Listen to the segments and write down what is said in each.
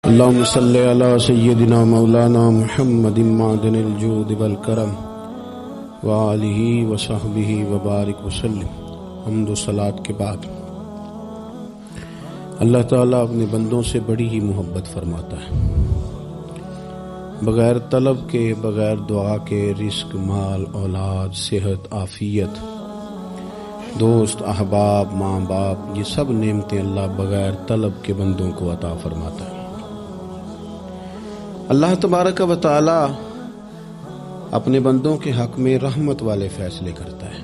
اللهم صل على سيدنا مولانا محمد معدن الجود والکرم وآلہ وصحبہ وبارک وسلم۔ حمد و صلاۃ کے بعد اللہ تعالیٰ اپنے بندوں سے بڑی ہی محبت فرماتا ہے۔ بغیر طلب کے، بغیر دعا کے رزق، مال، اولاد، صحت، عافیت، دوست، احباب، ماں باپ، یہ سب نعمتیں اللہ بغیر طلب کے بندوں کو عطا فرماتا ہے۔ اللہ تبارک و تعالی اپنے بندوں کے حق میں رحمت والے فیصلے کرتا ہے،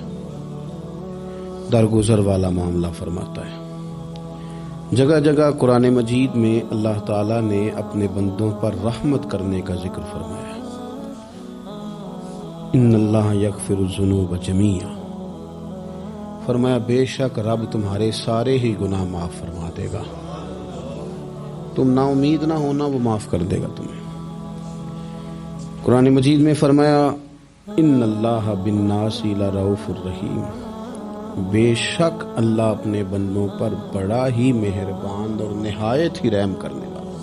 درگزر والا معاملہ فرماتا ہے۔ جگہ جگہ قرآن مجید میں اللہ تعالی نے اپنے بندوں پر رحمت کرنے کا ذکر فرمایا ہے۔ ان اللہ یغفر الذنوب جمیعا، فرمایا بے شک رب تمہارے سارے ہی گناہ معاف فرما دے گا، تم نا امید نہ ہونا، وہ معاف کر دے گا تمہیں۔ قرآن مجید میں فرمایا ان اللہ بالناس لرؤوف الرحیم، بے شک اللہ اپنے بندوں پر بڑا ہی مہربان اور نہایت ہی رحم کرنے والا،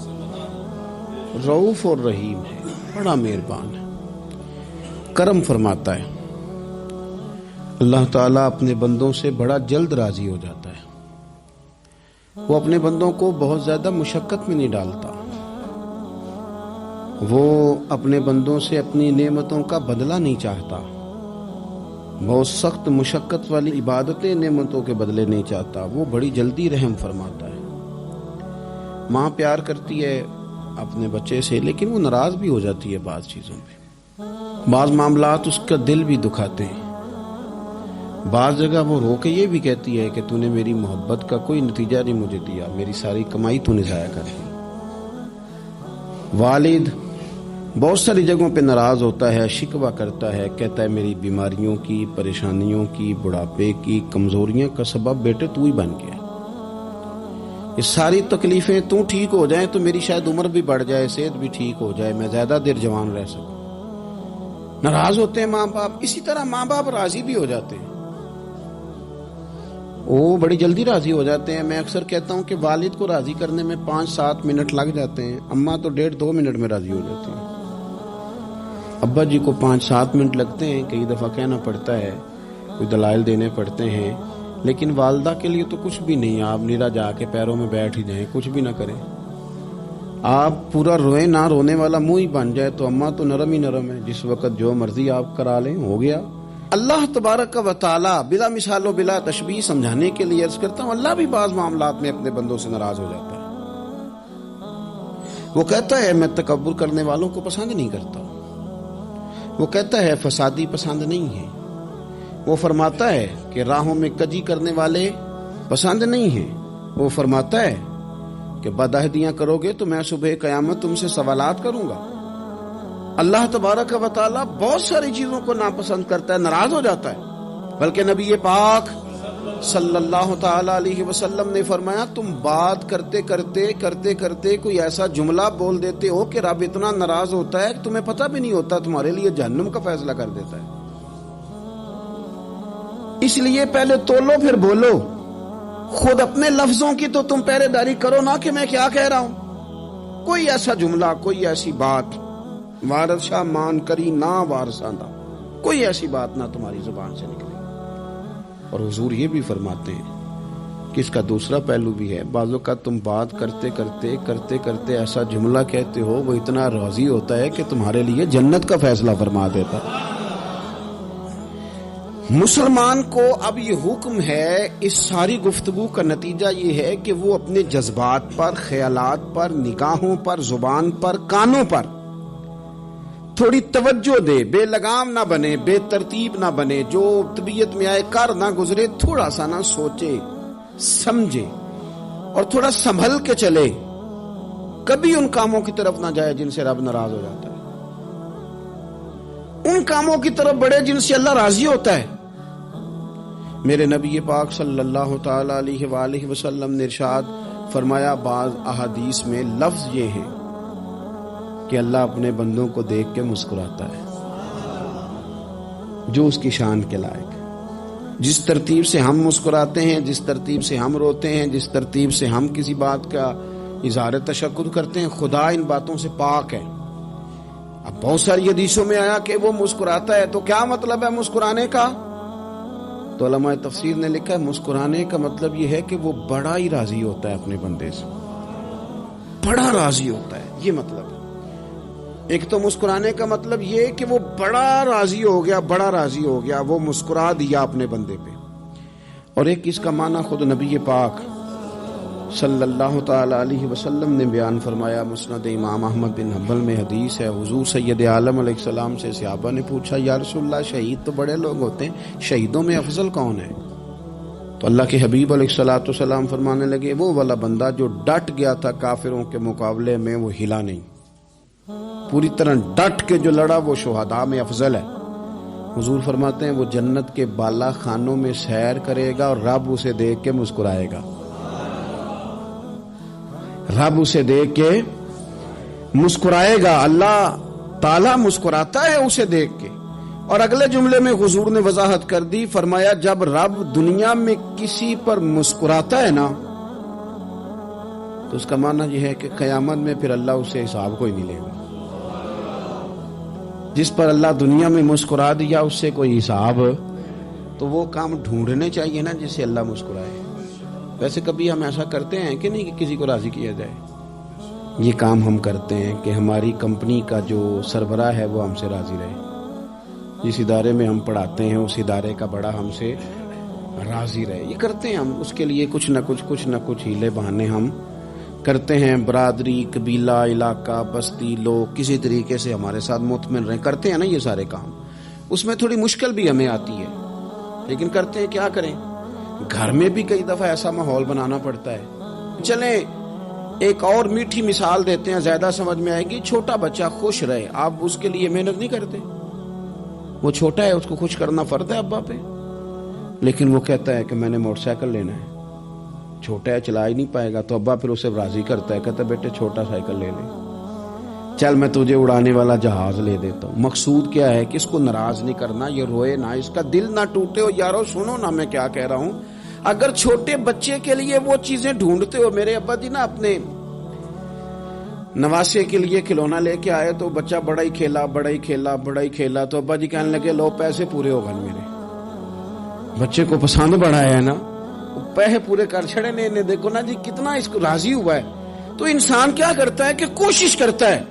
رؤوف اور رحیم ہے، بڑا مہربان ہے، کرم فرماتا ہے۔ اللہ تعالیٰ اپنے بندوں سے بڑا جلد راضی ہو جاتا ہے، وہ اپنے بندوں کو بہت زیادہ مشقت میں نہیں ڈالتا، وہ اپنے بندوں سے اپنی نعمتوں کا بدلہ نہیں چاہتا، بہت سخت مشقت والی عبادتیں نعمتوں کے بدلے نہیں چاہتا، وہ بڑی جلدی رحم فرماتا ہے۔ ماں پیار کرتی ہے اپنے بچے سے، لیکن وہ ناراض بھی ہو جاتی ہے بعض چیزوں پہ، بعض معاملات اس کا دل بھی دکھاتے ہیں، بعض جگہ وہ رو کے یہ بھی کہتی ہے کہ تو نے میری محبت کا کوئی نتیجہ نہیں مجھے دیا، میری ساری کمائی تو نے ضائع کر دی۔ والد بہت ساری جگہوں پہ ناراض ہوتا ہے، شکوہ کرتا ہے، کہتا ہے میری بیماریوں کی، پریشانیوں کی، بڑھاپے کی، کمزوریاں کا سبب بیٹے تو ہی بن گیا، یہ ساری تکلیفیں تو ٹھیک ہو جائیں تو میری شاید عمر بھی بڑھ جائے، صحت بھی ٹھیک ہو جائے، میں زیادہ دیر جوان رہ سکوں۔ ناراض ہوتے ہیں ماں باپ، اسی طرح ماں باپ راضی بھی ہو جاتے ہیں، وہ بڑی جلدی راضی ہو جاتے ہیں۔ میں اکثر کہتا ہوں کہ والد کو راضی کرنے میں 5-7 منٹ لگ جاتے ہیں، اماں تو 1.5-2 منٹ میں راضی ہو جاتی ہیں، ابا جی کو 5-7 منٹ لگتے ہیں، کئی دفعہ کہنا پڑتا ہے، کوئی دلائل دینے پڑتے ہیں، لیکن والدہ کے لیے تو کچھ بھی نہیں، آپ نیرا جا کے پیروں میں بیٹھ ہی جائیں، کچھ بھی نہ کریں، آپ پورا روئیں، نہ رونے والا منہ ہی بن جائے تو اماں تو نرم ہی نرم ہے، جس وقت جو مرضی آپ کرا لیں ہو گیا۔ اللہ تبارک و تعالی بلا مثال و بلا تشبیہ سمجھانے کے لیے عرض کرتا ہوں، اللہ بھی بعض معاملات میں اپنے بندوں سے ناراض ہو جاتا ہے۔ وہ کہتا ہے میں تکبر کرنے والوں کو پسند نہیں کرتا، وہ کہتا ہے فسادی پسند نہیں ہے، وہ فرماتا ہے کہ راہوں میں کجی کرنے والے پسند نہیں ہیں، وہ فرماتا ہے کہ بدعہدیاں کرو گے تو میں صبح قیامت تم سے سوالات کروں گا۔ اللہ تبارک و تعالی بہت ساری چیزوں کو ناپسند کرتا ہے، ناراض ہو جاتا ہے، بلکہ نبی پاک صلی اللہ تعالی علیہ وسلم نے فرمایا تم بات کرتے کرتے کوئی ایسا جملہ بول دیتے ہو کہ رب اتنا ناراض ہوتا ہے کہ تمہیں پتہ بھی نہیں ہوتا، تمہارے لیے جہنم کا فیصلہ کر دیتا ہے۔ اس لیے پہلے تولو پھر بولو، خود اپنے لفظوں کی تو تم پہرے داری کرو نا کہ میں کیا کہہ رہا ہوں۔ کوئی ایسا جملہ، کوئی ایسی بات وارث شاہ مان کری نہ وارثاندہ، کوئی ایسی بات نہ تمہاری زبان سے نکلے۔ اور حضور یہ بھی فرماتے ہیں کہ اس کا دوسرا پہلو بھی ہے، بعض اوقات تم بات کرتے ایسا جملہ کہتے ہو وہ اتنا راضی ہوتا ہے کہ تمہارے لیے جنت کا فیصلہ فرما دیتا ہے۔ مسلمان کو اب یہ حکم ہے، اس ساری گفتگو کا نتیجہ یہ ہے کہ وہ اپنے جذبات پر، خیالات پر، نگاہوں پر، زبان پر، کانوں پر تھوڑی توجہ دے، بے لگام نہ بنے، بے ترتیب نہ بنے، جو طبیعت میں آئے کر نہ گزرے، تھوڑا سا نہ سوچے سمجھے اور تھوڑا سنبھل کے چلے، کبھی ان کاموں کی طرف نہ جائے جن سے رب ناراض ہو جاتا ہے، ان کاموں کی طرف بڑھے جن سے اللہ راضی ہوتا ہے۔ میرے نبی پاک صلی اللہ تعالی علیہ وآلہ وسلم نے ارشاد فرمایا، بعض احادیث میں لفظ یہ ہیں کہ اللہ اپنے بندوں کو دیکھ کے مسکراتا ہے جو اس کی شان کے لائق ہے۔ جس ترتیب سے ہم مسکراتے ہیں، جس ترتیب سے ہم روتے ہیں، جس ترتیب سے ہم کسی بات کا اظہار تشکر کرتے ہیں، خدا ان باتوں سے پاک ہے۔ اب بہت ساری حدیثوں میں آیا کہ وہ مسکراتا ہے، تو کیا مطلب ہے مسکرانے کا؟ تو علماء تفسیر نے لکھا ہے مسکرانے کا مطلب یہ ہے کہ وہ بڑا ہی راضی ہوتا ہے اپنے بندے سے، بڑا راضی ہوتا ہے، یہ مطلب ہے۔ ایک تو مسکرانے کا مطلب یہ کہ وہ بڑا راضی ہو گیا، بڑا راضی ہو گیا، وہ مسکرا دیا اپنے بندے پہ۔ اور ایک اس کا معنی خود نبی پاک صلی اللہ تعالی علیہ وسلم نے بیان فرمایا۔ مسند امام احمد بن حنبل میں حدیث ہے، حضور سید عالم علیہ السلام سے صحابہ نے پوچھا یا رسول اللہ شہید تو بڑے لوگ ہوتے ہیں، شہیدوں میں افضل کون ہے؟ تو اللہ کے حبیب علیہ الصلوۃ والسلام فرمانے لگے وہ والا بندہ جو ڈٹ گیا تھا کافروں کے مقابلے میں، وہ ہلا نہیں، پوری طرح ڈٹ کے جو لڑا وہ شہداء میں افضل ہے۔ حضور فرماتے ہیں وہ جنت کے بالا خانوں میں سیر کرے گا اور رب اسے دیکھ کے مسکرائے گا، رب اسے دیکھ کے مسکرائے گا، اللہ تعالیٰ مسکراتا ہے اسے دیکھ کے۔ اور اگلے جملے میں حضور نے وضاحت کر دی، فرمایا جب رب دنیا میں کسی پر مسکراتا ہے نا تو اس کا معنی یہ ہے کہ قیامت میں پھر اللہ اسے حساب کوئی نہیں لے گا۔ جس پر اللہ دنیا میں مسکرا دیا اس سے کوئی حساب، تو وہ کام ڈھونڈنے چاہیے نا جس سے اللہ مسکرائے۔ ویسے کبھی ہم ایسا کرتے ہیں کہ نہیں کہ کسی کو راضی کیا جائے؟ یہ کام ہم کرتے ہیں کہ ہماری کمپنی کا جو سربراہ ہے وہ ہم سے راضی رہے، جس ادارے میں ہم پڑھاتے ہیں اس ادارے کا بڑا ہم سے راضی رہے، یہ کرتے ہیں ہم۔ اس کے لیے کچھ نہ کچھ ہیلے بہانے ہم کرتے ہیں، برادری، قبیلہ، علاقہ، بستی، لوگ کسی طریقے سے ہمارے ساتھ مطمئن رہیں، کرتے ہیں نا یہ سارے کام۔ اس میں تھوڑی مشکل بھی ہمیں آتی ہے لیکن کرتے ہیں، کیا کریں۔ گھر میں بھی کئی دفعہ ایسا ماحول بنانا پڑتا ہے۔ چلیں ایک اور میٹھی مثال دیتے ہیں، زیادہ سمجھ میں آئے گی۔ چھوٹا بچہ خوش رہے، آپ اس کے لیے محنت نہیں کرتے، وہ چھوٹا ہے، اس کو خوش کرنا فرض ہے ابا پہ، لیکن وہ کہتا ہے کہ میں نے موٹر سائیکل لینا ہے، چھوٹا ہے چلا ہی نہیں پائے گا، تو ابا پھر اسے راضی کرتا ہے، کہتا ہے بیٹے چھوٹا سائیکل لے لے، چل میں تجھے اڑانے والا جہاز لے دیتا ہوں۔ مقصود کیا ہے کہ اس کو ناراض نہیں کرنا، یہ روئے نہ، اس کا دل نہ ٹوٹے۔ ہو یارو سنو نا میں کیا کہہ رہا ہوں، اگر چھوٹے بچے کے لیے وہ چیزیں ڈھونڈتے ہو، میرے ابا جی نا اپنے نواسے کے لیے کھلونا لے کے آئے تو بچہ بڑا ہی کھیلا، تو ابا جی کہنے لگے لو پیسے پورے ہو گئے میرے بچے کو پسند بڑا ہے نا، پیسے پورے کر چھڑے نے، دیکھو نا جی کتنا اس کو راضی ہوا ہے۔ تو انسان کیا کرتا ہے کہ کوشش کرتا ہے،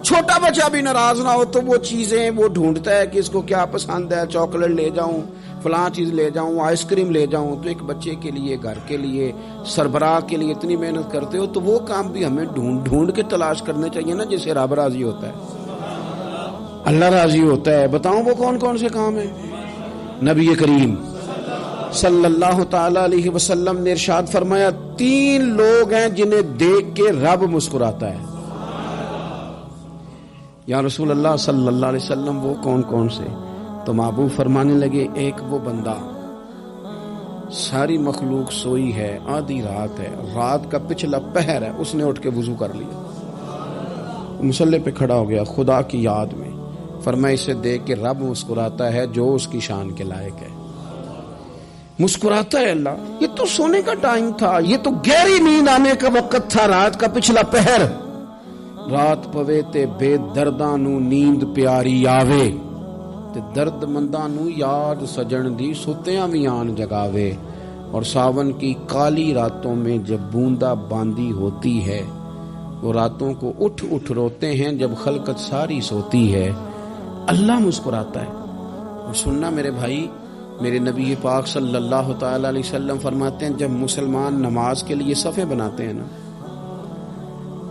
چھوٹا بچہ بھی ناراض نہ ہو تو وہ چیزیں وہ ڈھونڈتا ہے کہ اس کو کیا پسند ہے، چاکلیٹ لے جاؤں، فلاں چیز لے جاؤں، آئس کریم لے جاؤں۔ تو ایک بچے کے لیے، گھر کے لیے، سربراہ کے لیے اتنی محنت کرتے ہو تو وہ کام بھی ہمیں ڈھونڈ کے تلاش کرنے چاہیے نا جس سے رب راضی ہوتا ہے، اللہ راضی ہوتا ہے۔ بتاؤں وہ کون کون سے کام ہیں؟ نبی کریم صلی اللہ تعالی علیہ وسلم نے ارشاد فرمایا 3 لوگ ہیں جنہیں دیکھ کے رب مسکراتا ہے۔ یا رسول اللہ صلی اللہ علیہ وسلم وہ کون کون سے؟ تو محبوب فرمانے لگے ایک وہ بندہ ساری مخلوق سوئی ہے، آدھی رات ہے، رات کا پچھلا پہر ہے، اس نے اٹھ کے وضو کر لیا، مصلی پہ کھڑا ہو گیا خدا کی یاد میں، فرمایا اسے دیکھ کے رب مسکراتا ہے جو اس کی شان کے لائق ہے، مسکراتا ہے اللہ۔ یہ تو سونے کا ٹائم تھا، یہ تو گہری نیند آنے کا وقت تھا، رات کا پچھلا پہر۔ رات پوے تے بے درداں نو نیند پیاری آوے، تے درد منداں نو یاد سجن دی ستیاں وی آن جگاوے، اور ساون کی کالی راتوں میں جب بوندا باندی ہوتی ہے، وہ راتوں کو اٹھ اٹھ روتے ہیں جب خلقت ساری سوتی ہے، اللہ مسکراتا ہے۔ اور سننا میرے بھائی، میرے نبی پاک صلی اللہ تعالی علیہ وسلم فرماتے ہیں جب مسلمان نماز کے لیے صفیں بناتے ہیں نا،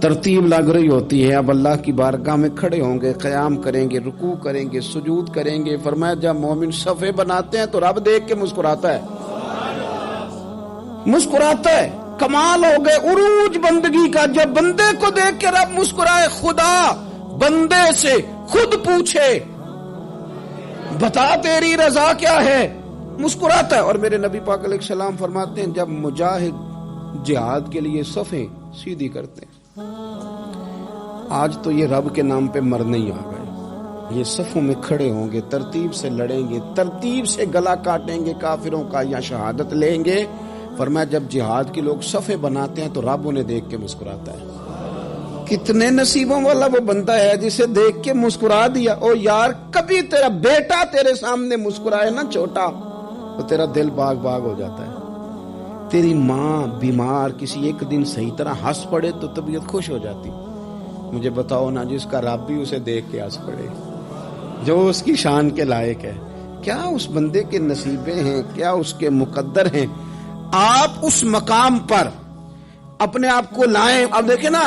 ترتیب لگ رہی ہوتی ہے، اب اللہ کی بارگاہ میں کھڑے ہوں گے، قیام کریں گے، رکوع کریں گے، سجود کریں گے، فرمایا جب مومن صفیں بناتے ہیں تو رب دیکھ کے مسکراتا ہے، مسکراتا ہے۔ کمال ہو گئے عروج بندگی کا، جب بندے کو دیکھ کے رب مسکرائے، خدا بندے سے خود پوچھے بتا تیری رضا کیا ہے، مسکراتا ہے۔ اور میرے نبی پاک علیہ السلام فرماتے ہیں جب مجاہد جہاد کے لیے صفیں سیدھی کرتے ہیں، آج تو یہ رب کے نام پہ مرنے ہی آ گئے، یہ صفوں میں کھڑے ہوں گے، ترتیب سے لڑیں گے، ترتیب سے گلا کاٹیں گے کافروں کا، یا شہادت لیں گے، فرمایا جب جہاد کے لوگ صفے بناتے ہیں تو رب انہیں دیکھ کے مسکراتا ہے. کتنے نصیبوں والا وہ بندہ ہے جسے دیکھ کے مسکرا دیا. او یار کبھی تیرا بیٹا تیرے سامنے مسکرائے نا چھوٹا تو تیرا دل باغ باغ ہو جاتا ہے. تیری ماں بیمار کسی ایک دن صحیح طرح ہنس پڑے تو طبیعت خوش ہو جاتی. مجھے بتاؤ نا جس کا رب بھی اسے دیکھ کے ہنس پڑے جو اس کی شان کے لائق ہے, کیا اس بندے کے نصیبے ہیں, کیا اس کے مقدر ہیں. آپ اس مقام پر اپنے آپ کو لائیں. اب دیکھیں نا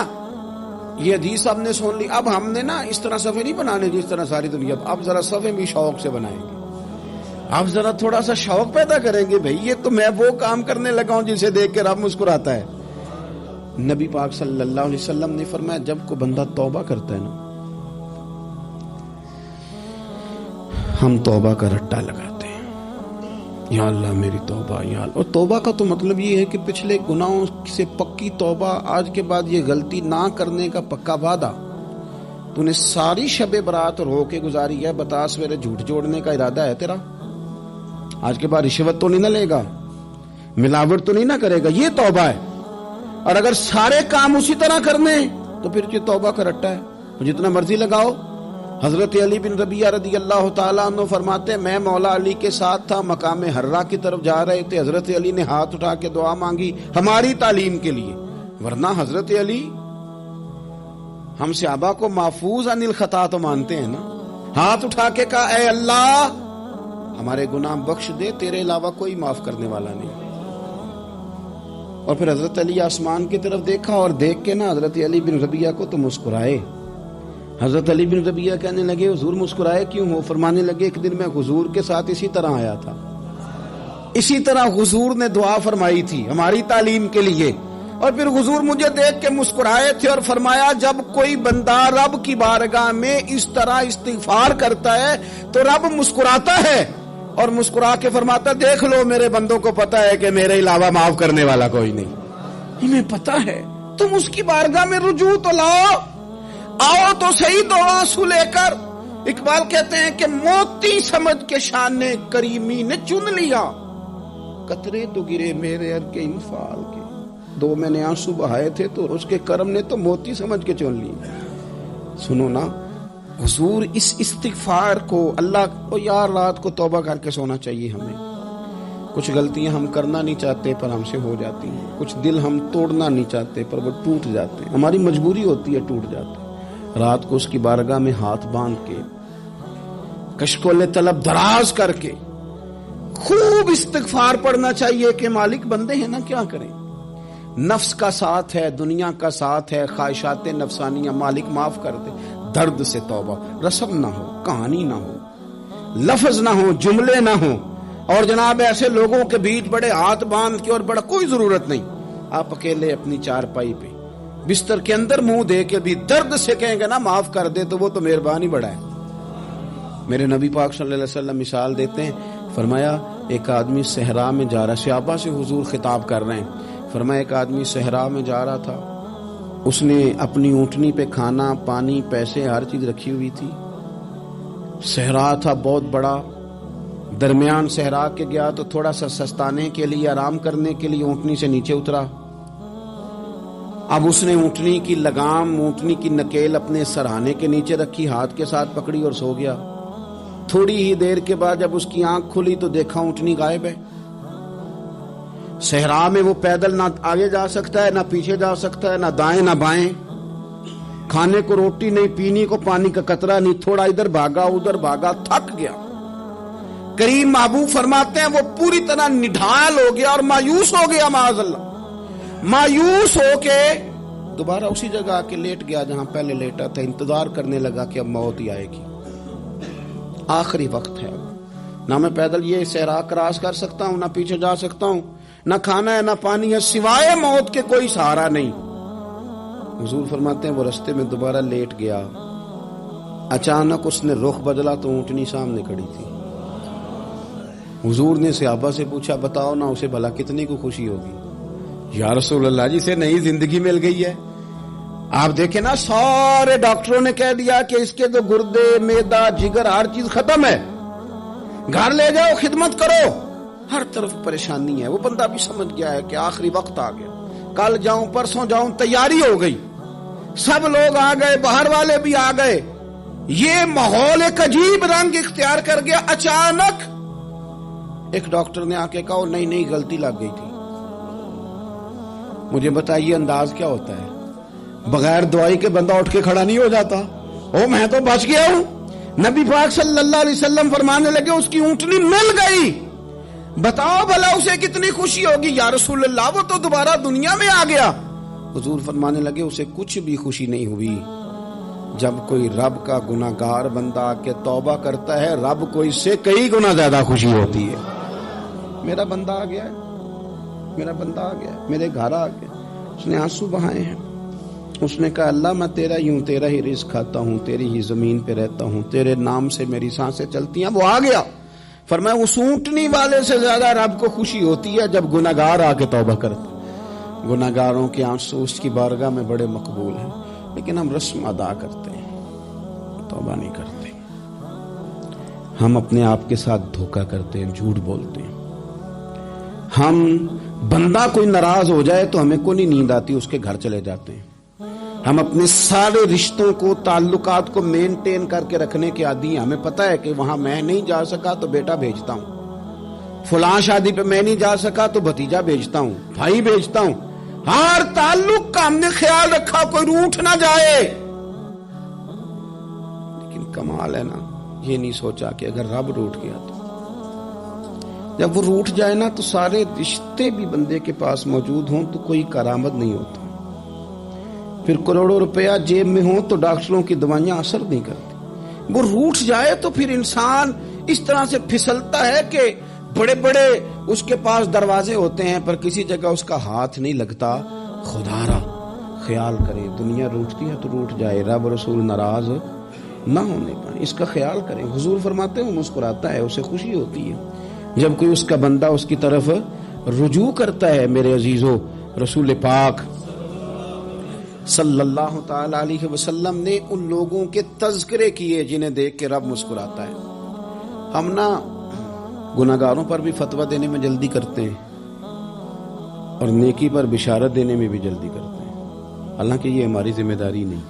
یہ حدیث آپ نے سن لی, اب ہم نے نا اس طرح صفحے نہیں بنانے جس طرح ساری دنیا, اب ذرا صفحے بھی شوق سے بنائیں گے. آپ ذرا تھوڑا سا شوق پیدا کریں گے, بھئی یہ تو میں وہ کام کرنے لگا ہوں جسے دیکھ کے رب مسکراتا ہے. نبی پاک صلی اللہ علیہ وسلم نے فرمایا جب کوئی بندہ توبہ کرتا ہے نا, ہم توبہ کا رٹا لگاتے ہیں, یا اللہ میری توبہ یا اللہ. اور توبہ کا تو مطلب یہ ہے کہ پچھلے گناہوں سے پکی توبہ, آج کے بعد یہ غلطی نہ کرنے کا پکا وعدہ. تو نے ساری شب برات رو کے گزاری ہے, بتا سویرے جھوٹ جوڑنے کا ارادہ ہے تیرا, آج کے بعد رشوت تو نہیں نہ لے گا, ملاوٹ تو نہیں نہ کرے گا, یہ توبہ ہے. اور اگر سارے کام اسی طرح کرنے تو پھر یہ توبہ کا رٹا ہے, جتنا مرضی لگاؤ. حضرت علی بن ربیعہ رضی اللہ تعالیٰ عنہ فرماتے ہیں میں مولا علی کے ساتھ تھا, مقام حرہ کی طرف جا رہے تھے, حضرت علی نے ہاتھ اٹھا کے دعا مانگی ہماری تعلیم کے لیے, ورنہ حضرت علی ہم صحابہ کو محفوظ عن الخطا تو مانتے ہیں نا. ہاتھ اٹھا کے کہا اے اللہ ہمارے گناہ بخش دے, تیرے علاوہ کوئی معاف کرنے والا نہیں. اور پھر حضرت علی آسمان کی طرف دیکھا اور دیکھ کے نا حضرت علی بن ربیعہ کو تو مسکرائے. حضرت علی بن ربیعہ کہنے لگے حضور مسکرائے کیوں ہو؟ فرمانے لگے ایک دن میں حضور کے ساتھ اسی طرح آیا تھا, اسی طرح حضور نے دعا فرمائی تھی ہماری تعلیم کے لیے, اور پھر حضور مجھے دیکھ کے مسکرائے تھے اور فرمایا جب کوئی بندہ رب کی بارگاہ میں اس طرح استغفار کرتا ہے تو رب مسکراتا ہے, اور مسکرا کے فرماتا دیکھ لو میرے بندوں کو پتا ہے کہ میرے علاوہ معاف کرنے والا کوئی نہیں. انہیں پتا ہے, تم اس کی بارگاہ میں رجوع تو لاؤ, آؤ تو صحیح دو آنسو لے کر. اقبال کہتے ہیں کہ موتی سمجھ کے شان کریمی نے چن لیا, قطرے تو گرے میرے ار کے انفال کے. دو میں نے آنسو بہائے تھے تو اس کے کرم نے تو موتی سمجھ کے چن لی. سنو نا حضور اس استغفار کو, اللہ کو یار رات کو توبہ کر کے سونا چاہیے ہمیں. کچھ غلطیاں ہم کرنا نہیں چاہتے پر ہم سے ہو جاتی ہیں, کچھ دل ہم توڑنا نہیں چاہتے پر وہ ٹوٹ جاتے ہیں, ہماری مجبوری ہوتی ہے ٹوٹ جاتے ہیں. رات کو اس کی بارگاہ میں ہاتھ باندھ کے کشکول طلب دراز کر کے خوب استغفار پڑھنا چاہیے کہ مالک بندے ہیں نا کیا کریں, نفس کا ساتھ ہے, دنیا کا ساتھ ہے, خواہشات نفسانیہ, مالک معاف کر دے. درد سے توبہ, رسم نہ ہو, کہانی نہ ہو, لفظ نہ ہو, جملے نہ ہو, اور جناب ایسے لوگوں کے بیچ بڑے ہاتھ باندھ کے اور بڑا کوئی ضرورت نہیں. آپ اکیلے اپنی چارپائی پہ بستر کے اندر منہ دے کے بھی درد سے کہیں گے نا معاف کر دے تو وہ تو مہربانی بڑا ہے. میرے نبی پاک صلی اللہ علیہ وسلم مثال دیتے ہیں, فرمایا ایک آدمی صحرا میں جا رہا, صحابہ سے حضور خطاب کر رہے ہیں, فرمایا ایک آدمی صحرا میں جا رہا تھا, اس نے اپنی اونٹنی پہ کھانا پانی پیسے ہر چیز رکھی ہوئی تھی. صحرا تھا بہت بڑا, درمیان صحرا کے گیا تو تھوڑا سا سستانے کے لیے, آرام کرنے کے لیے اونٹنی سے نیچے اترا. اب اس نے اونٹنی کی لگام, اونٹنی کی نکیل اپنے سرہانے کے نیچے رکھی, ہاتھ کے ساتھ پکڑی اور سو گیا. تھوڑی ہی دیر کے بعد جب اس کی آنکھ کھلی تو دیکھا اونٹنی غائب ہے. صحرا میں وہ پیدل نہ آگے جا سکتا ہے, نہ پیچھے جا سکتا ہے, نہ دائیں نہ بائیں, کھانے کو روٹی نہیں, پینے کو پانی کا قطرہ نہیں, تھوڑا ادھر بھاگا ادھر بھاگا, تھک گیا. کریم محبوب فرماتے ہیں وہ پوری طرح نڈھال ہو گیا اور مایوس ہو گیا, معاذ اللہ. مایوس ہو کے دوبارہ اسی جگہ آ کے لیٹ گیا جہاں پہلے لیٹا تھا, انتظار کرنے لگا کہ اب موت ہی آئے گی, آخری وقت ہے, نہ میں پیدل یہ صحرا کراس کر سکتا ہوں, نہ پیچھے جا سکتا ہوں, نہ کھانا ہے نہ پانی ہے, سوائے موت کے کوئی سہارا نہیں. حضور فرماتے ہیں وہ رستے میں دوبارہ لیٹ گیا, اچانک اس نے رخ بدلا تو اونٹنی سامنے کھڑی تھی. حضور نے صحابہ سے پوچھا بتاؤ نا اسے بھلا کتنی کو خوشی ہوگی؟ یا رسول اللہ جسے نئی زندگی مل گئی ہے. آپ دیکھیں نا سارے ڈاکٹروں نے کہہ دیا کہ اس کے تو گردے, میدا, جگر ہر چیز ختم ہے, گھر لے جاؤ خدمت کرو, ہر طرف پریشانی ہے. وہ بندہ بھی سمجھ گیا ہے کہ آخری وقت آ گیا, کل جاؤں پرسوں جاؤں, تیاری ہو گئی, سب لوگ آ گئے, باہر والے بھی آ گئے. یہ ماحول ایک عجیب رنگ اختیار کر گیا. اچانک ایک ڈاکٹر نے آ کے کہا نہیں غلطی لگ گئی تھی. مجھے بتائیے انداز کیا ہوتا ہے؟ بغیر دوائی کے بندہ اٹھ کے کھڑا نہیں ہو جاتا. میں تو بچ گیا ہوں. نبی پاک صلی اللہ علیہ وسلم فرمانے لگے اس کی اونٹنی مل گئی. بتاؤ بھلا اسے کتنی خوشی ہوگی. یا رسول اللہ وہ تو دوبارہ دنیا میں آ گیا. حضور فرمانے لگے اسے کچھ بھی خوشی نہیں ہوئی. جب کوئی رب کا گناہگار بندہ آ کے توبہ کرتا ہے, رب کو اس سے کئی گنا زیادہ خوشی ہوتی ہے. میرا بندہ آ گیا ہے, میرا بندہ آ گیا, میرے گھر آ گیا. اس نے آنسو بہائے ہیں. اس نے کہا اللہ میں تیرا ہی ہوں, تیرا ہی رزق کھاتا ہوں, تیری ہی زمین پہ رہتا ہوں, تیرے نام سے میری سانسیں چلتی ہیں. وہ آ گیا. فرمایا اس اونٹنی والے سے زیادہ رب کو خوشی ہوتی ہے جب گناہگار آ کے توبہ کرتا. گناہگاروں کے آنسو اس کی بارگاہ میں بڑے مقبول ہیں, لیکن ہم رسم ادا کرتے ہیں, توبہ نہیں کرتے. ہم اپنے آپ کے ساتھ دھوکہ کرتے ہیں, جھوٹ بولتے ہیں. ہم بندہ کوئی ناراض ہو جائے تو ہمیں کو نہیں نیند آتی, اس کے گھر چلے جاتے ہیں. ہم اپنے سارے رشتوں کو, تعلقات کو مینٹین کر کے رکھنے کے عادی ہیں. ہمیں پتہ ہے کہ وہاں میں نہیں جا سکا تو بیٹا بھیجتا ہوں, فلاں شادی پہ میں نہیں جا سکا تو بھتیجا بھیجتا ہوں, بھائی بھیجتا ہوں. ہر تعلق کا ہم نے خیال رکھا کوئی روٹھ نہ جائے. لیکن کمال ہے نا, یہ نہیں سوچا کہ اگر رب روٹھ گیا تو جب وہ روٹھ جائے نا تو سارے رشتے بھی بندے کے پاس موجود ہوں تو کوئی کرامت نہیں ہوتا. پھر کروڑوں روپیہ جیب میں ہوں تو ڈاکٹروں کی دوائیاں اثر نہیں کرتی. وہ روٹھ جائے تو پھر انسان اس طرح سے پھسلتا ہے کہ بڑے بڑے اس کے پاس دروازے ہوتے ہیں پر کسی جگہ اس کا ہاتھ نہیں لگتا. خدا را خیال کرے, دنیا روٹتی ہے تو روٹ جائے, رب رسول ناراض نہ ہونے پائے, اس کا خیال کریں. حضور فرماتے ہیں وہ مسکراتا ہے, اسے خوشی ہوتی ہے جب کوئی اس کا بندہ اس کی طرف رجوع کرتا ہے. میرے عزیزو, رسول پاک صلی اللہ تعالی علیہ وسلم نے ان لوگوں کے تذکرے کیے جنہیں دیکھ کے رب مسکراتا ہے. ہم نا گناہگاروں پر بھی فتویٰ دینے میں جلدی کرتے ہیں اور نیکی پر بشارت دینے میں بھی جلدی کرتے ہیں, حالانکہ یہ ہماری ذمہ داری نہیں.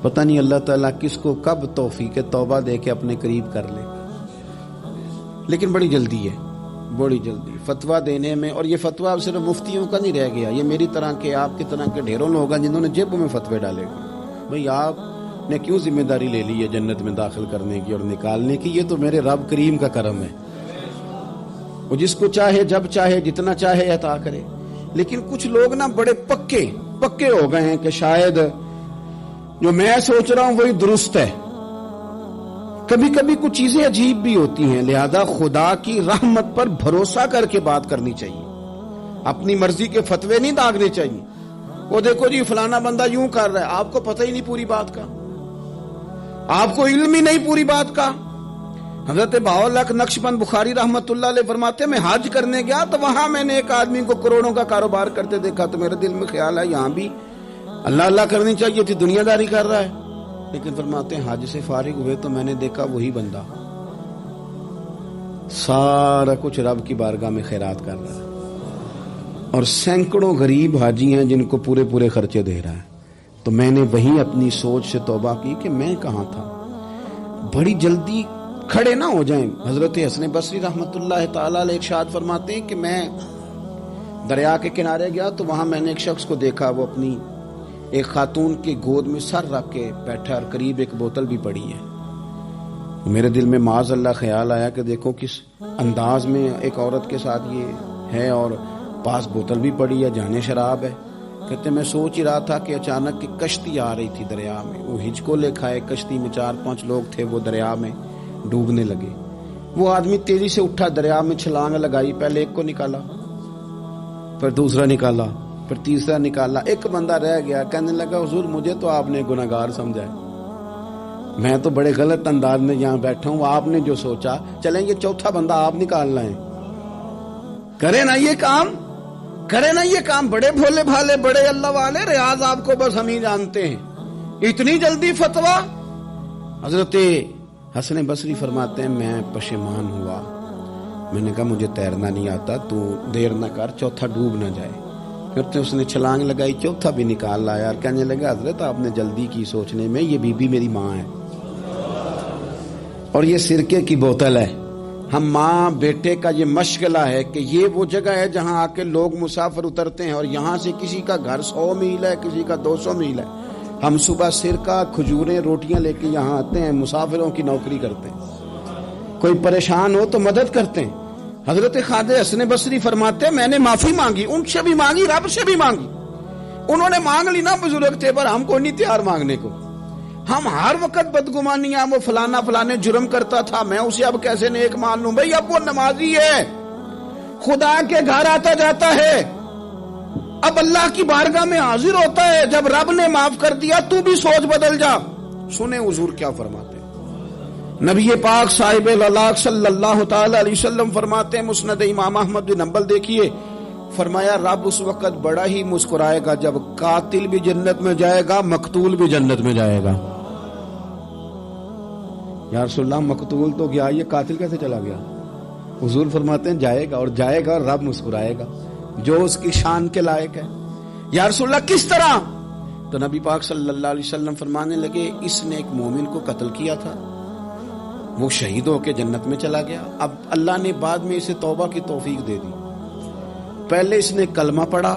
پتہ نہیں اللہ تعالیٰ کس کو کب توفیق توبہ دے کے اپنے قریب کر لے, لیکن بڑی جلدی ہے, بڑی جلدی فتویٰ دینے میں. اور یہ فتویٰ اب صرف مفتیوں کا نہیں رہ گیا, یہ میری طرح کے, آپ کی طرح کے ڈھیروں لوگ ہیں جنہوں نے جیبوں میں فتوے ڈالے گئے. بھئی آپ نے کیوں ذمہ داری لے لی ہے جنت میں داخل کرنے کی اور نکالنے کی؟ یہ تو میرے رب کریم کا کرم ہے, وہ جس کو چاہے جب چاہے جتنا چاہے عطا کرے. لیکن کچھ لوگ نا بڑے پکے ہو گئے ہیں کہ شاید جو میں سوچ رہا ہوں وہی درست ہے. کبھی کبھی کچھ چیزیں عجیب بھی ہوتی ہیں, لہذا خدا کی رحمت پر بھروسہ کر کے بات کرنی چاہیے, اپنی مرضی کے فتوے نہیں داغنے چاہیے. وہ دیکھو جی فلانا بندہ یوں کر رہا ہے, آپ کو پتہ ہی نہیں پوری بات کا, آپ کو علم ہی نہیں پوری بات کا. حضرت بہاءاللہ نقشبند بخاری رحمت اللہ علیہ فرماتے میں حج کرنے گیا تو وہاں میں نے ایک آدمی کو کروڑوں کا کاروبار کرتے دیکھا تو میرے دل میں خیال ہے یہاں بھی اللہ اللہ کرنی چاہیے تھی, دنیا داری کر رہا ہے. لیکن فرماتے ہیں حج سے فارغ ہوئے تو میں نے دیکھا وہی بندہ سارا کچھ رب کی بارگاہ میں خیرات کر رہا ہے اور سینکڑوں غریب حاجی ہیں جن کو پورے پورے خرچے دے رہا ہے. تو میں نے وہیں اپنی سوچ سے توبہ کی کہ میں کہاں تھا. بڑی جلدی کھڑے نہ ہو جائیں. حضرت حسن بصری رحمت اللہ تعالی علیہ ارشاد فرماتے ہیں کہ میں دریا کے کنارے گیا تو وہاں میں نے ایک شخص کو دیکھا, وہ اپنی ایک خاتون کی گود میں سر رکھ کے بیٹھا اور قریب ایک بوتل بھی پڑی ہے. میرے دل میں معاذ اللہ خیال آیا کہ دیکھو کس انداز میں ایک عورت کے ساتھ یہ ہے اور پاس بوتل بھی پڑی ہے, جانے شراب ہے. کہتے میں سوچ ہی رہا تھا کہ اچانک ایک کشتی آ رہی تھی دریا میں, وہ ہچکو لے کھائے, کشتی میں 4-5 لوگ تھے, وہ دریا میں ڈوبنے لگے. وہ آدمی تیزی سے اٹھا, دریا میں چھلانگ لگائی, پہلے ایک کو نکالا, پھر دوسرا نکالا, پھر تیسرا نکالا. ایک بندہ رہ گیا, کہنے لگا حضور مجھے تو آپ نے گناہگار سمجھا ہے, میں تو بڑے غلط انداز میں یہاں بیٹھا ہوں, آپ نے جو سوچا چلیں یہ چوتھا بندہ آپ نکالنا ہے. کرے نا یہ کام, کرے نا یہ کام. بڑے بھولے بھالے, بڑے اللہ والے, ریاض آپ کو بس ہم ہی جانتے ہیں. اتنی جلدی فتویٰ. حضرت حسن بصری فرماتے ہیں میں پشیمان ہوا میں نے کہا مجھے تیرنا نہیں آتا، تو دیر نہ کر، چوتھا ڈوب نہ جائے۔ پھر تو اس نے چھلانگ لگائی، چوتھا بھی نکال لایا اور کہنے لگا حضرت آپ نے جلدی کی سوچنے میں، یہ بی بی میری ماں ہے اور یہ سرکے کی بوتل ہے۔ ہم ماں بیٹے کا یہ مشغلہ ہے کہ یہ وہ جگہ ہے جہاں آ کے لوگ مسافر اترتے ہیں، اور یہاں سے کسی کا گھر 100 میل ہے، کسی کا 200 میل ہے۔ ہم صبح سرکہ، کھجوریں، روٹیاں لے کے یہاں آتے ہیں، مسافروں کی نوکری کرتے ہیں، کوئی پریشان ہو تو مدد کرتے ہیں۔ حضرت خواجہ حسن بصری فرماتے ہیں میں نے معافی مانگی، ان سے بھی مانگی، رب سے بھی مانگی۔ انہوں نے مانگ لی نا بزرگ تھے، پر ہم کو نہیں تیار مانگنے کو۔ ہم ہر وقت بدگمانیاں، وہ فلانا فلانے جرم کرتا تھا، میں اسے اب کیسے نیک مان لوں؟ بھئی اب وہ نمازی ہے، خدا کے گھر آتا جاتا ہے، اب اللہ کی بارگاہ میں حاضر ہوتا ہے۔ جب رب نے معاف کر دیا تو بھی سوچ بدل جا۔ سنیں حضور کیا فرماتے ہیں۔ نبی پاک صاحب اللہ صلی اللہ تعالی علیہ وسلم فرماتے ہیں، مسند امام احمد بن حنبل دیکھیے، فرمایا رب اس وقت بڑا ہی مسکرائے گا جب قاتل بھی جنت میں جائے گا، مقتول بھی جنت میں جائے گا۔ یا رسول اللہ مقتول تو گیا، یہ قاتل کیسے چلا گیا؟ حضور فرماتے ہیں جائے گا، اور جائے گا اور رب مسکرائے گا، جو اس کی شان کے لائق ہے۔ یا رسول اللہ کس طرح؟ تو نبی پاک صلی اللہ علیہ وسلم فرمانے لگے اس نے ایک مومن کو قتل کیا تھا، وہ شہید ہو کے جنت میں چلا گیا۔ اب اللہ نے بعد میں اسے توبہ کی توفیق دے دی۔ پہلے اس نے کلمہ پڑھا،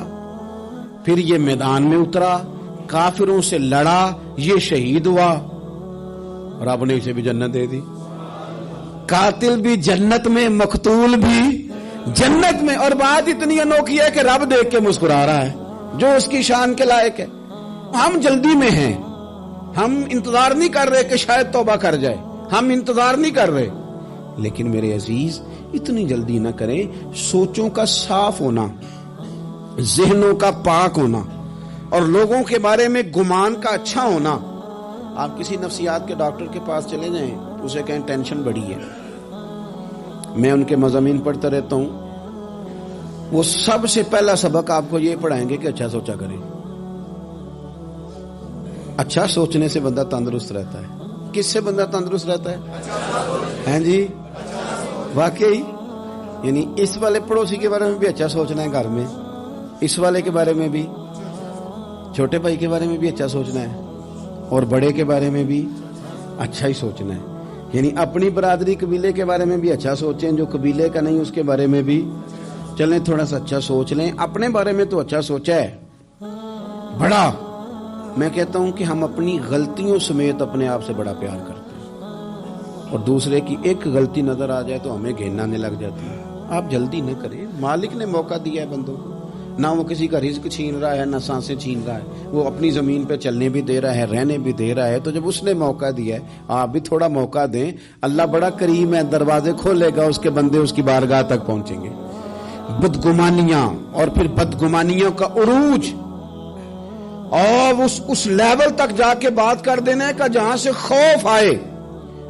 پھر یہ میدان میں اترا، کافروں سے لڑا، یہ شہید ہوا، رب نے اسے بھی جنت دے دی۔ قاتل بھی جنت میں، مقتول بھی جنت میں، اور بات اتنی انوکھی ہے کہ رب دیکھ کے مسکرا رہا ہے، جو اس کی شان کے لائق ہے۔ ہم جلدی میں ہیں، ہم انتظار نہیں کر رہے کہ شاید توبہ کر جائے، ہم انتظار نہیں کر رہے، لیکن میرے عزیز اتنی جلدی نہ کریں۔ سوچوں کا صاف ہونا، ذہنوں کا پاک ہونا، اور لوگوں کے بارے میں گمان کا اچھا ہونا۔ آپ کسی نفسیات کے ڈاکٹر کے پاس چلے جائیں، اسے کہیں ٹینشن بڑی ہے، میں ان کے مضامین پڑھتا رہتا ہوں، وہ سب سے پہلا سبق آپ کو یہ پڑھائیں گے کہ اچھا سوچا کریں۔ اچھا سوچنے سے بندہ تندرست رہتا ہے۔ کس سے بندہ تندرست رہتا ہے؟ ہیں جی واقعی، یعنی اس والے پڑوسی کے بارے میں بھی اچھا سوچنا ہے گھر میں، اس والے کے بارے میں بھی، چھوٹے بھائی کے بارے میں بھی اچھا سوچنا ہے، اور بڑے کے بارے میں بھی اچھا ہی سوچنا ہے۔ یعنی اپنی برادری قبیلے کے بارے میں بھی اچھا سوچیں، جو قبیلے کا نہیں اس کے بارے میں بھی چلیں تھوڑا سا اچھا سوچ لیں۔ اپنے بارے میں تو اچھا سوچا ہے بڑا، میں کہتا ہوں کہ ہم اپنی غلطیوں سمیت اپنے آپ سے بڑا پیار کرتے ہیں، اور دوسرے کی ایک غلطی نظر آ جائے تو ہمیں گھن آنے لگ جاتی ہے۔ آپ جلدی نہ کریں، مالک نے موقع دیا ہے بندوں کو، نہ وہ کسی کا رزق چھین رہا ہے، نہ سانسیں چھین رہا ہے، وہ اپنی زمین پہ چلنے بھی دے رہا ہے، رہنے بھی دے رہا ہے۔ تو جب اس نے موقع دیا ہے آپ بھی تھوڑا موقع دیں، اللہ بڑا کریم ہے، دروازے کھولے گا، اس کے بندے اس کی بارگاہ تک پہنچیں گے۔ بدگمانیاں اور پھر بدگمانیوں کا عروج، اور اس لیول تک جا کے بات کر دینا ہے کہ جہاں سے خوف آئے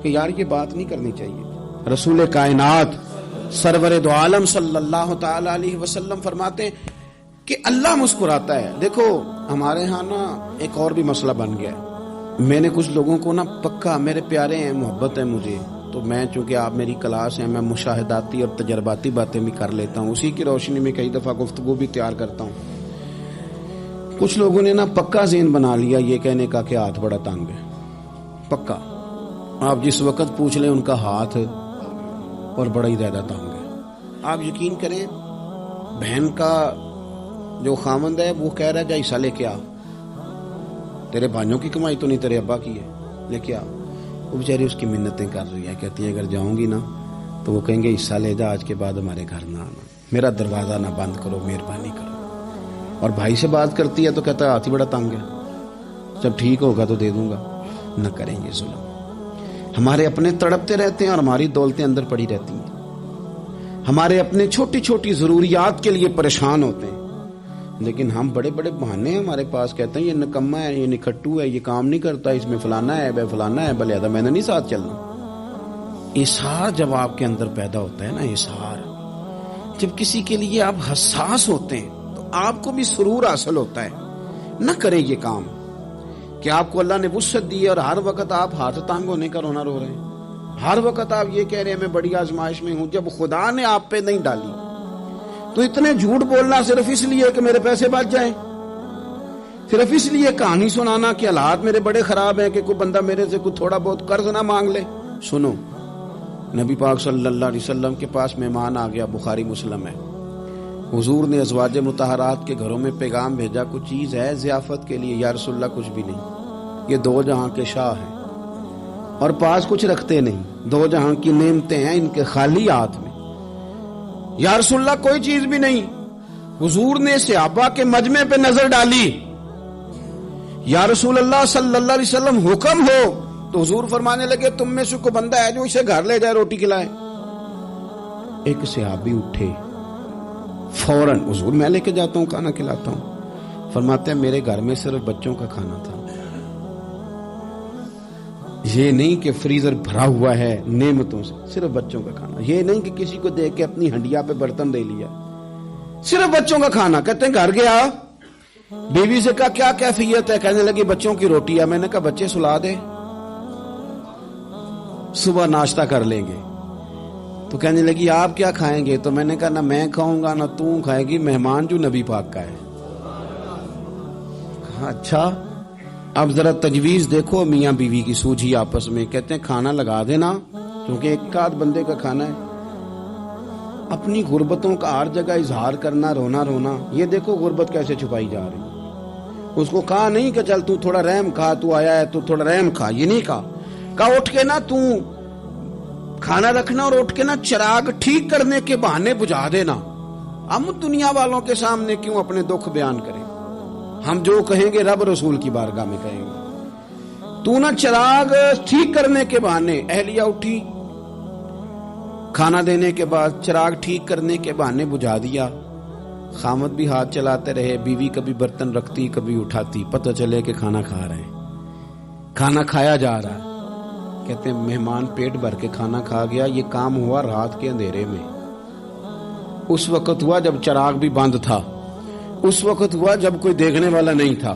کہ یار یہ بات نہیں کرنی چاہیے۔ رسول کائنات سرور دو عالم صلی اللہ تعالی علیہ وسلم فرماتے ہیں کہ اللہ مسکراتا ہے۔ دیکھو ہمارے ہاں نا ایک اور بھی مسئلہ بن گیا ہے، میں نے کچھ لوگوں کو نا پکا، میرے پیارے ہیں، محبت ہے مجھے، تو میں چونکہ آپ میری کلاس ہیں، میں مشاہداتی اور تجرباتی باتیں بھی کر لیتا ہوں، اسی کی روشنی میں کئی دفعہ گفتگو بھی تیار کرتا ہوں۔ کچھ لوگوں نے نا پکا ذہن بنا لیا یہ کہنے کا کہ ہاتھ بڑا تنگ ہے، پکا، آپ جس وقت پوچھ لیں ان کا ہاتھ اور بڑا ہی زیادہ تنگ ہے۔ آپ یقین کریں، بہن کا جو خامند ہے وہ کہہ رہا ہے جا حصہ لے کے آ، تیرے بھائیوں کی کمائی تو نہیں، تیرے ابا کی ہے، لے کے آ۔ وہ بیچاری اس کی منتیں کر رہی ہے، کہتی ہے اگر جاؤں گی نا تو وہ کہیں گے حصہ لے جا، آج کے بعد ہمارے گھر نہ آنا، میرا دروازہ نہ بند کرو، مہربانی کرو۔ اور بھائی سے بات کرتی ہے تو کہتا ہے ہاتھ ہی بڑا تنگ ہے، جب ٹھیک ہوگا تو دے دوں گا۔ نہ کریں گے ظلم۔ ہمارے اپنے تڑپتے رہتے ہیں اور ہماری دولتیں اندر پڑی رہتی ہیں، ہمارے اپنے چھوٹی چھوٹی ضروریات کے لیے پریشان ہوتے ہیں، لیکن ہم بڑے بڑے بہانے ہیں ہمارے پاس، کہتے ہیں یہ نکما ہے، یہ نکھٹو ہے، یہ کام نہیں کرتا، اس میں فلانا ہے، بے فلانا ہے، بلے میں نے نہیں ساتھ چلنا۔ اظہار جب آپ کے اندر پیدا ہوتا ہے نا، اظہار جب کسی کے لیے آپ حساس ہوتے ہیں تو آپ کو بھی سرور حاصل ہوتا ہے۔ نہ کریں یہ کام کہ آپ کو اللہ نے وسعت دی ہے اور ہر وقت آپ ہاتھ تانگ ہونے کا رونا رو رہے ہیں، ہر وقت آپ یہ کہہ رہے ہیں میں بڑی آزمائش میں ہوں، جب خدا نے آپ پہ نہیں ڈالی تو اتنے جھوٹ بولنا صرف اس لیے کہ میرے پیسے بچ جائیں، صرف اس لیے کہانی سنانا کہ حالات میرے بڑے خراب ہیں کہ کوئی بندہ میرے سے کوئی تھوڑا بہت قرض نہ مانگ لے۔ سنو، نبی پاک صلی اللہ علیہ وسلم کے پاس مہمان آ گیا، بخاری مسلم ہے، حضور نے ازواج مطہرات کے گھروں میں پیغام بھیجا کوئی چیز ہے ضیافت کے لیے؟ یا رسول اللہ کچھ بھی نہیں، یہ دو جہاں کے شاہ ہیں اور پاس کچھ رکھتے نہیں، دو جہاں کی نعمتیں ہیں ان کے خالی ہاتھ میں، یا رسول اللہ کوئی چیز بھی نہیں۔ حضور نے صحابہ کے مجمع پہ نظر ڈالی، یا رسول اللہ صلی اللہ علیہ وسلم حکم ہو، تو حضور فرمانے لگے تم میں سے کوئی بندہ ہے جو اسے گھر لے جائے روٹی کھلائے؟ ایک صحابی اٹھے فوراً، حضور میں لے کے جاتا ہوں کھانا کھلاتا ہوں۔ فرماتے ہیں میرے گھر میں صرف بچوں کا کھانا تھا، یہ نہیں کہ فریزر بھرا ہوا ہے نعمتوں سے، صرف بچوں کا کھانا، یہ نہیں کہ کسی کو دیکھ کے اپنی ہنڈیا پہ برتن دے لیا، صرف بچوں کا کھانا۔ کہتے ہیں گھر گیا، بیوی سے کہا کیا کیفیت ہے؟ کہنے لگی بچوں کی روٹی ہے۔ میں نے کہا بچے سلا دے، صبح ناشتہ کر لیں گے۔ تو کہنے لگی آپ کیا کھائیں گے؟ تو میں نے کہا نہ میں کھاؤں گا نہ تو کھائے گی، مہمان جو نبی پاک کا ہے۔ کہا اچھا، اب ذرا تجویز دیکھو میاں بیوی کی سوجھی آپس میں۔ کہتے ہیں کھانا لگا دینا، کیونکہ ایک آدھ بندے کا کھانا ہے۔ اپنی غربتوں کا ہر جگہ اظہار کرنا، رونا رونا، یہ دیکھو غربت کیسے چھپائی جا رہی۔ اس کو کہا نہیں کہ چل تو تھوڑا رحم کھا، تو آیا ہے تو تھوڑا رحم کھا، یہ نہیں کہا اٹھ کے نا تو کھانا رکھنا اور اٹھ کے نا چراغ ٹھیک کرنے کے بہانے بجھا دینا۔ ہم دنیا والوں کے سامنے کیوں اپنے دکھ بیان کریں؟ ہم جو کہیں گے رب رسول کی بارگاہ میں کہیں گے۔ تو نا چراغ ٹھیک کرنے کے بہانے، اہلیہ اٹھی، کھانا دینے کے بعد چراغ ٹھیک کرنے کے بہانے بجھا دیا۔ خامد بھی ہاتھ چلاتے رہے، بیوی کبھی برتن رکھتی کبھی اٹھاتی، پتہ چلے کہ کھانا کھا رہے ہیں، کھانا کھایا جا رہا ہے۔ کہتے ہیں مہمان پیٹ بھر کے کھانا کھا گیا۔ یہ کام ہوا رات کے اندھیرے میں، اس وقت ہوا جب چراغ بھی بند تھا، اس وقت ہوا جب کوئی دیکھنے والا نہیں تھا،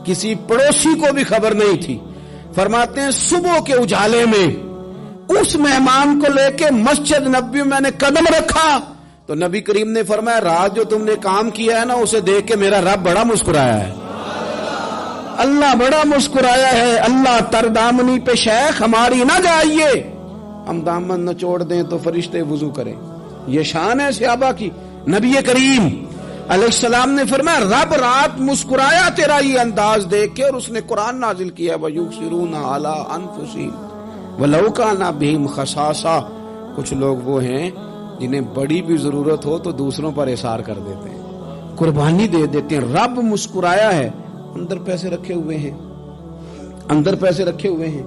کسی پڑوسی کو بھی خبر نہیں تھی۔ فرماتے ہیں صبح کے اجالے میں اس مہمان کو لے کے مسجد نبوی میں نے قدم رکھا تو نبی کریم نے فرمایا رات جو تم نے کام کیا ہے نا اسے دیکھ کے میرا رب بڑا مسکرایا ہے، اللہ بڑا مسکرایا ہے۔ اللہ تر دامنی پہ شیخ ہماری نہ جائیے، ہم دامن نچوڑ دیں تو فرشتے وضو کریں۔ یہ شان ہے صحابہ کی۔ نبی کریم علیہ السلام نے فرمایا رب رات مسکرایا تیرا یہ انداز دیکھ کے، اور اس نے قرآن نازل کیا وَيُؤْثِرُونَ عَلَىٰ أَنفُسِهِمْ وَلَوْ كَانَ بِهِمْ خَصَاصَةٌ۔ کچھ لوگ وہ ہیں جنہیں بڑی بھی ضرورت ہو تو دوسروں پر اثار کر دیتے ہیں، قربانی دے دیتے ہیں۔ رب مسکرایا ہے، اندر پیسے رکھے ہوئے ہیں، اندر پیسے رکھے ہوئے ہیں،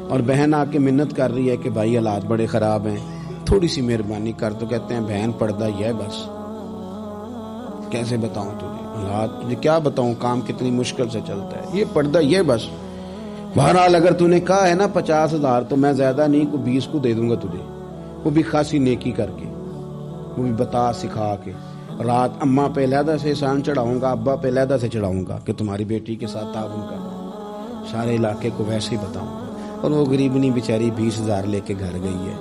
اور بہن آ کے منت کر رہی ہے کہ بھائی حالات بڑے خراب ہیں، تھوڑی سی مہربانی کر۔ تو کہتے ہیں بہن پردہ یہ ہے بس، کیسے بتاؤں تجھے حالات، تجھے کیا بتاؤں کام کتنی مشکل سے چلتا ہے، یہ پردہ یہ بس۔ بہرحال اگر تو نے کہا ہے نا 50,000 تو میں زیادہ نہیں کو 20 کو دے دوں گا تجھے، وہ بھی خاصی نیکی کر کے، وہ بھی بتا سکھا کے۔ رات اماں پہ علیحدہ سے احسان چڑھاؤں گا، ابا پہ علیحدہ سے چڑھاؤں گا کہ تمہاری بیٹی کے ساتھ تعاون کرنا، سارے علاقے کو ویسے ہی بتاؤں گا۔ اور وہ غریبنی بیچاری 20,000 لے کے گھر گئی ہے،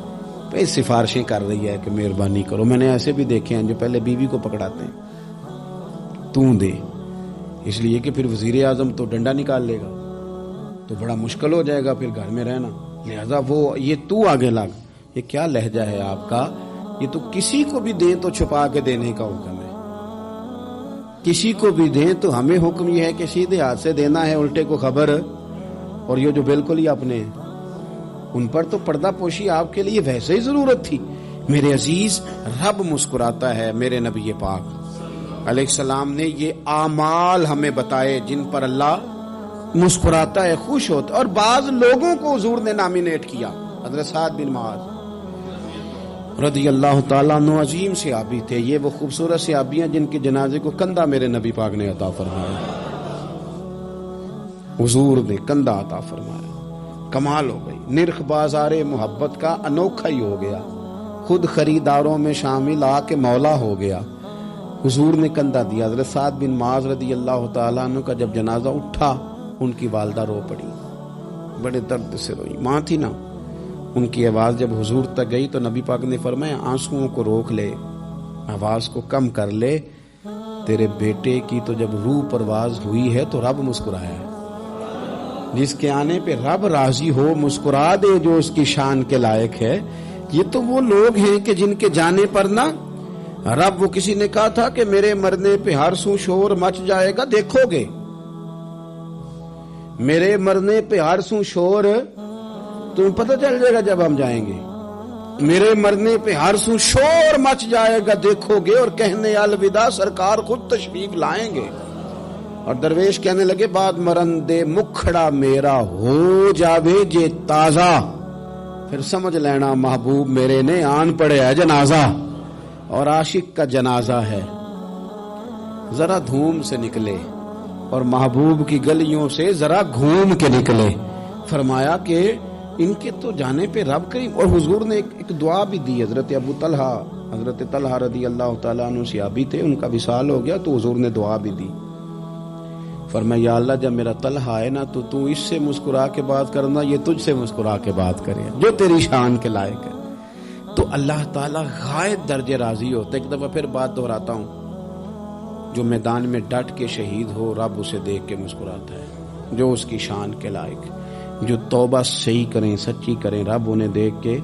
پہ سفارشیں کر رہی ہے کہ مہربانی کرو۔ میں نے ایسے بھی دیکھے ہیں جو پہلے بیوی کو پکڑاتے ہیں تو دے، اس لیے کہ پھر وزیر اعظم تو ڈنڈا نکال لے گا تو بڑا مشکل ہو جائے گا پھر گھر میں رہنا، لہذا وہ یہ تو آگے لگ۔ یہ کیا لہجہ ہے آپ کا؟ یہ تو کسی کو بھی دیں تو چھپا کے دینے کا حکم ہے، کسی کو بھی دیں تو ہمیں حکم یہ ہے کہ سیدھے ہاتھ سے دینا ہے، الٹے کو خبر۔ اور یہ جو بالکل ہی اپنے ہیں ان پر تو پردہ پوشی آپ کے لیے ویسے ہی ضرورت تھی۔ میرے عزیز، رب مسکراتا ہے۔ میرے نبی پاک علیہ السلام نے یہ اعمال ہمیں بتائے جن پر اللہ مسکراتا ہے، خوش ہوتا ہے۔ اور بعض لوگوں کو حضور نے نامینیٹ کیا، حضرت سعد بن معاذ رضی اللہ تعالیٰ عنہ عظیم صحابی تھے۔ یہ وہ خوبصورت صحابی ہیں جن کے جنازے کو کندھا میرے نبی پاک نے عطا فرمایا، حضور نے کندھا عطا فرمایا۔ کمال ہو گئی، نرخ بازار محبت کا انوکھا ہی ہو گیا، خود خریداروں میں شامل آ کے مولا ہو گیا۔ حضور نے کندھا دیا۔ حضرت سعد بن معاذ رضی اللہ تعالیٰ عنہ کا جب جنازہ اٹھا، ان کی والدہ رو پڑی، بڑے درد سے روئی، ماں تھی نا، ان کی آواز جب حضور تک گئی تو نبی پاک نے فرمایا آنسوؤں کو روک لے، آواز کو کم کر لے، تیرے بیٹے کی تو جب روح پرواز ہوئی ہے تو رب مسکرایا ہے۔ جس کے آنے پہ رب راضی ہو مسکرا دے جو اس کی شان کے لائق ہے۔ یہ تو وہ لوگ ہیں کہ جن کے جانے پر نہ رب، وہ کسی نے کہا تھا کہ میرے مرنے پہ ہر سو شور مچ جائے گا، دیکھو گے میرے مرنے پہ ہر سو شور تمہیں پتہ چل جائے گا جب ہم جائیں گے، میرے مرنے پہ ہر سو شور مچ جائے گا دیکھو گے، اور کہنے الوداع سرکار خود تشریف لائیں گے۔ اور درویش کہنے لگے بعد مرندے مکھڑا میرا ہو جاوے جے تازہ، پھر سمجھ لینا محبوب میرے نے آن پڑے ہے جنازہ، اور عاشق کا جنازہ ہے ذرا دھوم سے نکلے اور محبوب کی گلیوں سے ذرا گھوم کے نکلے۔ فرمایا کہ ان کے تو جانے پہ رب کریم، اور حضور نے ایک دعا بھی دی۔ حضرت ابو طلحہ، حضرت طلحہ رضی اللہ تعالیٰ عنہ صحابی تھے، ان کا وصال ہو گیا تو حضور نے دعا بھی دی۔ فرمایا یا اللہ جب میرا طلحہ آئے نا تو اس سے مسکرا کے بات کرنا، یہ تجھ سے مسکرا کے بات کرے جو تیری شان کے لائق ہے۔ تو اللہ تعالیٰ غائب درجے راضی ہوتا ہے۔ ایک دفعہ پھر بات دہراتا ہوں، جو میدان میں ڈٹ کے شہید ہو رب اسے دیکھ کے مسکراتا ہے جو اس کی شان کے لائق ہے۔ جو توبہ صحیح کریں، سچی کریں، رب انہیں دیکھ کے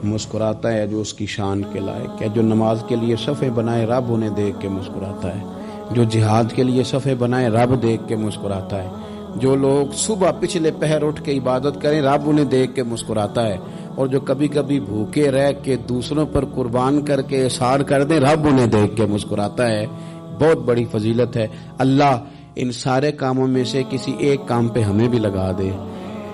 مسکراتا ہے جو اس کی شان کے لائق ہے۔ جو نماز کے لیے صفیں بنائے رب انہیں دیکھ کے مسکراتا ہے۔ جو جہاد کے لیے صفیں بنائے رب دیکھ کے مسکراتا ہے۔ جو لوگ صبح پچھلے پہر اٹھ کے عبادت کریں رب انہیں دیکھ کے مسکراتا ہے۔ اور جو کبھی کبھی بھوکے رہ کے دوسروں پر قربان کر کے احسان کر دیں رب انہیں دیکھ کے مسکراتا ہے۔ بہت بڑی فضیلت ہے۔ اللہ ان سارے کاموں میں سے کسی ایک کام پہ ہمیں بھی لگا دے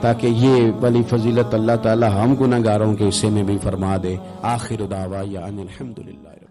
تاکہ یہ بڑی فضیلت اللہ تعالی ہم گناہگاروں کے حصے میں بھی فرما دے۔ آخر دعوانا ان الحمدللہ۔